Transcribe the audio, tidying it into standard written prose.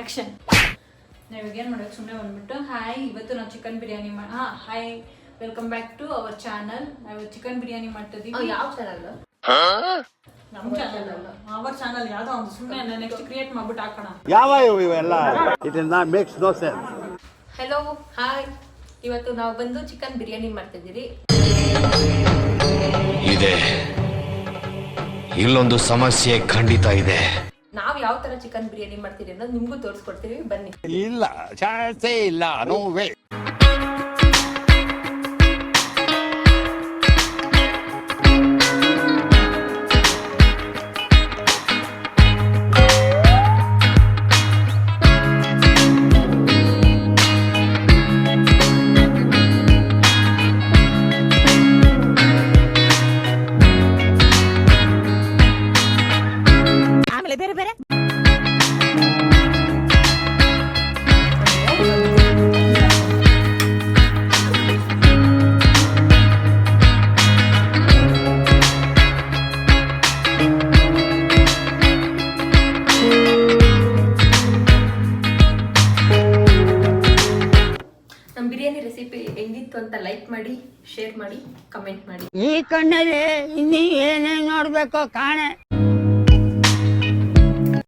Action. ನಾವೀಗ ಏನು ಮಾಡೋಕೆ ಸುಮ್ಮನೆ ಬಂದ್ಬಿಟ್ಟು ಹಾಯ್, ಇವತ್ತು ನಾವು chicken biryani hi, welcome back to our channel. ನಾವು ಚಿಕನ್ ಬಿರಿಯಾನಿ ಮಾಡ್ತಿದ್ದೀವಿ. ಯಾವ ಚಾನಲ್? ನಮ್ಮ ಚಾನಲ್ ಅಲ್ಲ, ಅವರ್ ಚಾನಲ್. ಯಾವ್ದೋ ಒಂದು ಸುಮ್ಮನೆ ನೆಕ್ಸ್ಟ್ ಕ್ರಿಯೇಟ್ ಮಾಡ್ಬಿಟ್ಟು ಹಾಕೋಣ. ಯಾವ ಇವೆಲ್ಲ it is not makes no sense. Hello hi, ಇವತ್ತು ನಾವು ಬಂದು ಚಿಕನ್ ಬಿರಿಯಾನಿ ಮಾಡ್ತಿದ್ದೀರಿ. ಇದೆ, ಇಲ್ಲೊಂದು ಸಮಸ್ಯೆ ಖಂಡಿತ ಇದೆ. ನಾವು ಯಾವ ತರ ಚಿಕನ್ ಬಿರಿಯಾನಿ ಮಾಡ್ತೀವಿ ಅನ್ನೋದು ನಿಮ್ಗೂ ತೋರಿಸ್ಕೊಡ್ತೀವಿ, ಬನ್ನಿ. ಇಲ್ಲ, ಚಾನ್ಸೇ ಇಲ್ಲ, ನೋ ವೇ. ನಮ್ಮ ಬಿರಿಯಾನಿ ರೆಸಿಪಿ ಹೆಂಗಿತ್ತು ಅಂತ ಲೈಕ್ ಮಾಡಿ, ಶೇರ್ ಮಾಡಿ, ಕಮೆಂಟ್ ಮಾಡಿ. ಈ ಕಣ್ಣಲ್ಲಿ ಇನ್ನೀ ಏನೇನ್ ನೋಡ್ಬೇಕೋ ಕಾಣೆ.